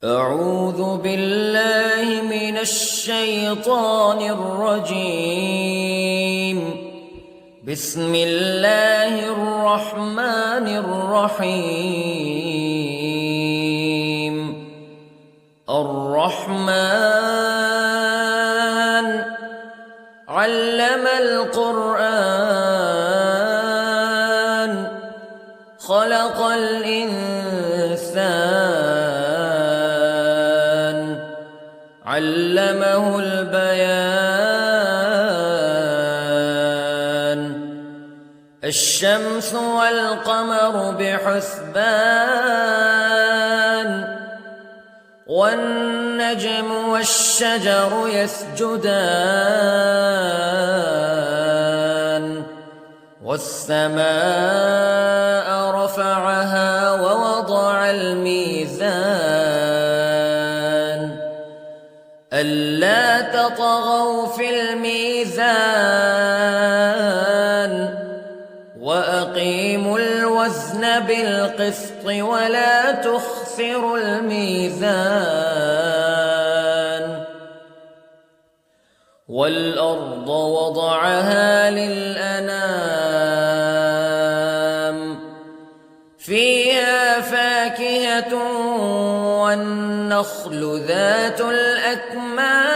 أعوذ بالله من الشيطان الرجيم. بسم الله الرحمن الرحيم. الرحمن علم القرآن خلق الإنسان علمه البيان. الشمس والقمر بحسبان والنجم والشجر يسجدان والسماء رفعها ووضع الميزان ألا تطغوا في الميزان وأقيموا الوزن بالقسط ولا تخسروا الميزان. والأرض وضعها للأنام فيها فاكهة والنخل ذات الأكمام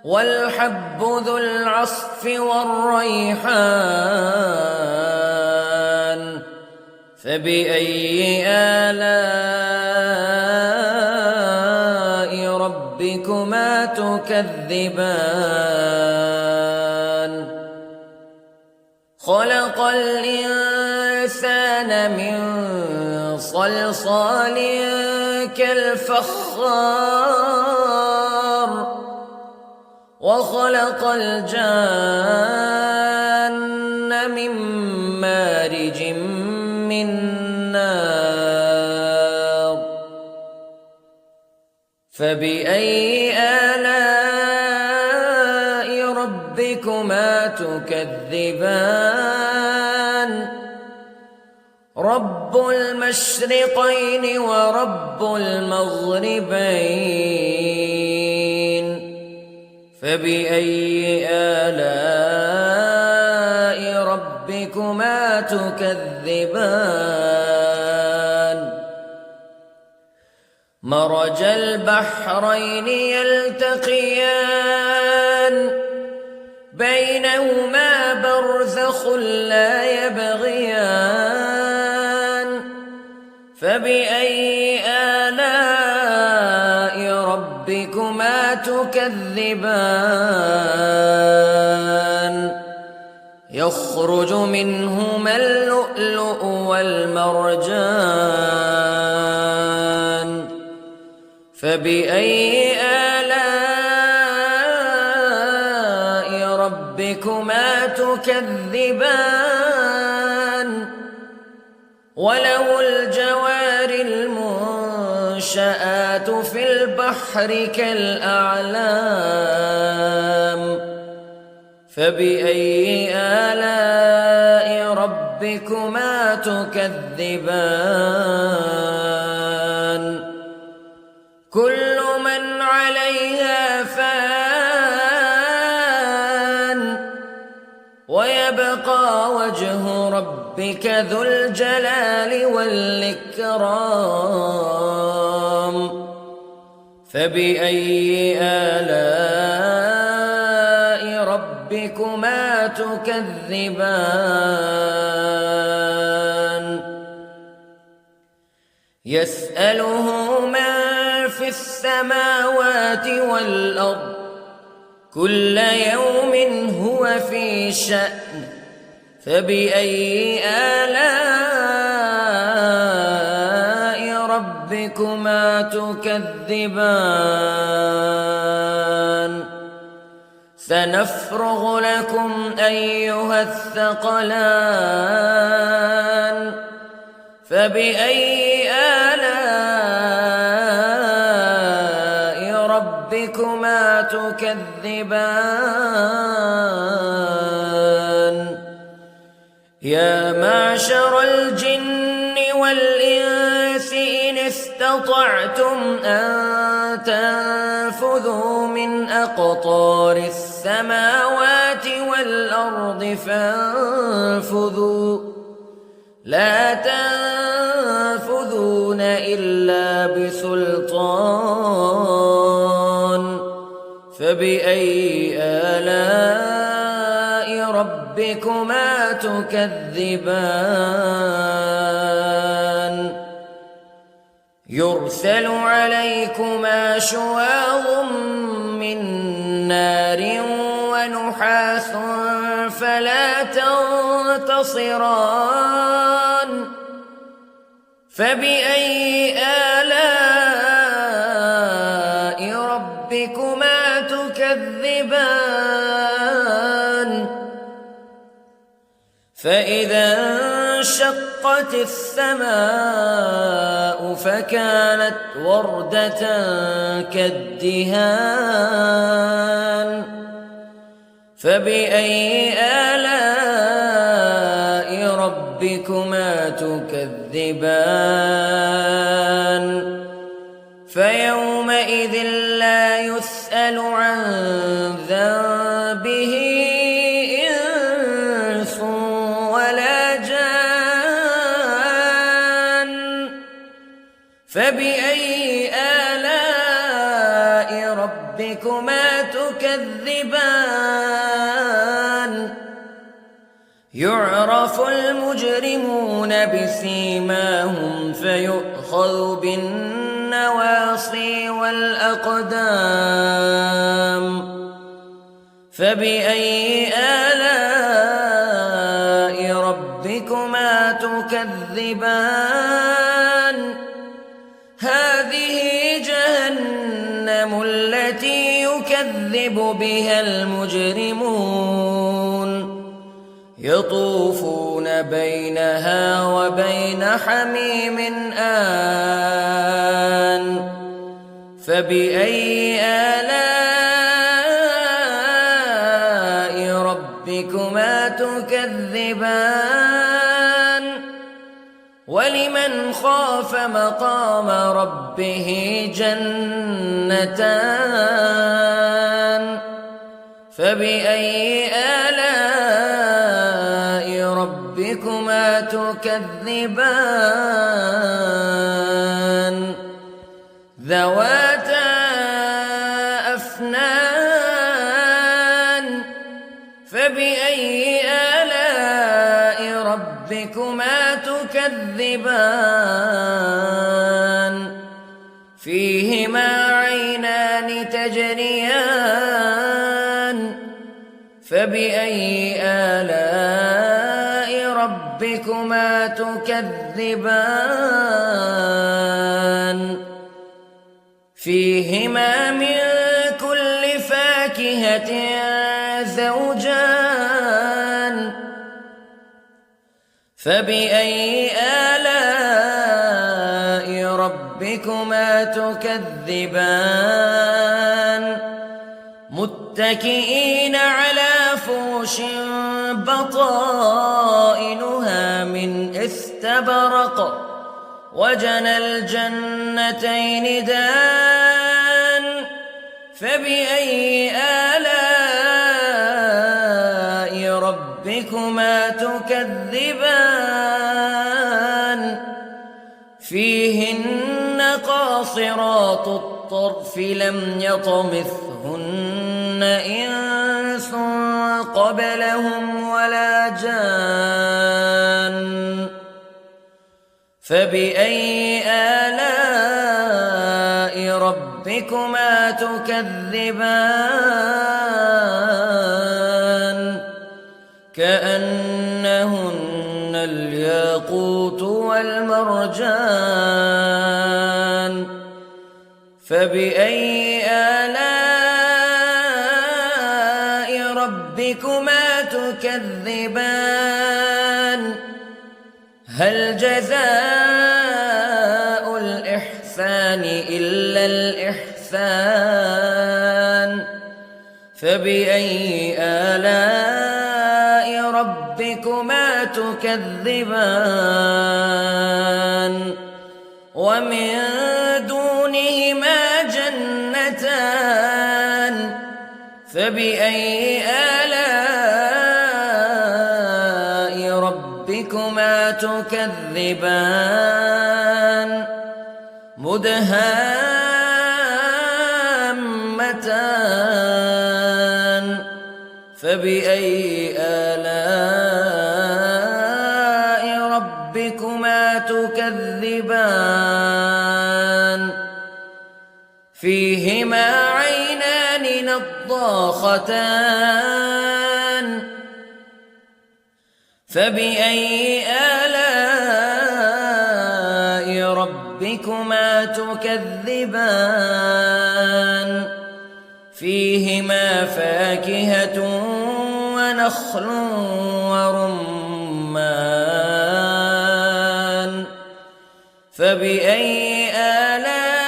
والحب ذو العصف والريحان فبأي آلاء ربكما تكذبان. خلق الإنسان من صلصال كالفخار وخلق الجان من مارج من نار فبأي آلاء ربكما تكذبان. رب المشرقين ورب المغربين فبأي آلاء ربكما تكذبان. مرج البحرين يلتقيان بينهما برزخ لا يبغيان فبأي آلاء ربكما تكذبان. يخرج منهما اللؤلؤ والمرجان فبأي آلاء ربكما تكذبان. وله الجوار المنشآت في البحر كالأعلام فبأي آلاء ربكما تكذبان. كل من عليها فان ويبقى وجه ربك ذو الجلال والإكرام فبأي آلاء ربكما تكذبان. يسأله من في السماوات والأرض كل يوم هو في شأن فبأي آلاء ربكما تكذبان. سنفرغ لكم أيها الثقلان فبأي آلاء ربكما تكذبان. يا معشر الجن والإنس استطعتم أن تنفذوا من أقطار السماوات والأرض فانفذوا لا تنفذون إلا بسلطان فبأي آلاء ربكما تكذبان يرسل عليكما شواظ من نار ونحاس فلا تنتصران فبأي آلاء ربكما تكذبان فإذا انشقت السماء فكانت وردة كالدهان فبأي آلاء ربكما تكذبان فيومئذ لا يسأل عن ذنبه إنس ولا جان فبأي آلاء ربكما تكذبان يعرف المجرمون بسيماهم فيؤخذ بالنواصي والأقدام فبأي آلاء ربكما تكذبان هذه جهنم التي يكذب بها المجرمون يطوفون بينها وبين حميم آن فبأي آلاء ربكما تكذبان ولمن خاف مقام ربه جنتان فبأي آلاء ربكما تكذبان ذواتا أفنان فبأي آلاء ربكما تكذبان فيهما عينان تجريان فبأي آلاء ربكما تكذبان فيهما من كل فاكهة زوجان فبأي آلاء ربكما تكذبان متكئين على فرش بطائنها من استبرق وجنى الجنتين دان فبأي آلاء ربكما تكذبان فيهن قاصرات الطرف لم يطمثهن إنس قبلهم ولا جان فبأي آلاء ربكما تكذبان كأنهن الياقوت والمرجان فبأي آلاء ربكما تكذبان هل جزاء الإحسان إلا الإحسان فبأي آلاء ربكما تكذبان ومن دونهما جنتان فبأي آلاء ربكما تكذبان مدهامتان فبأي آلاء ربكما تكذبان فيهما عينان نضاختان فبأي آلاء ربكما تكذبان فيهما فاكهة ونخل ورمان فبأي آلاء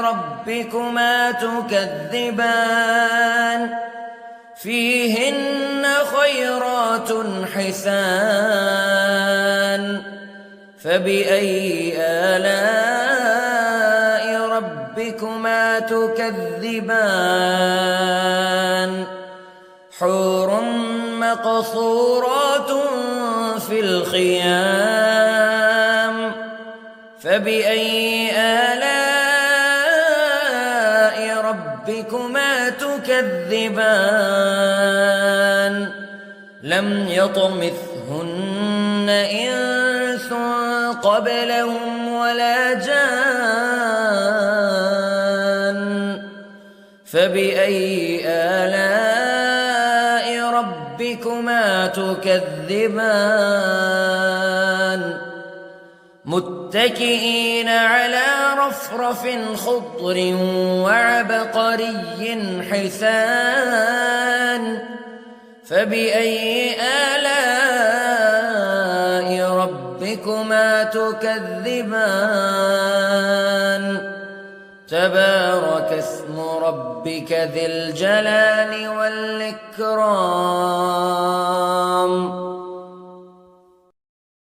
ربكما تكذبان فيهن خيرات حسان فبأي آلاء ربكما تكذبان حور مقصورات في الخيام فبأي آلاء ربكما تكذبان لم يطمثهن إنس قبلهم ولا جان فبأي آلاء ربكما تكذبان متكئين على رفرف خضر وعبقري حسان فبأي آلاء ربكما تكذبان تبارك اسم ربك ذي الجلال والإكرام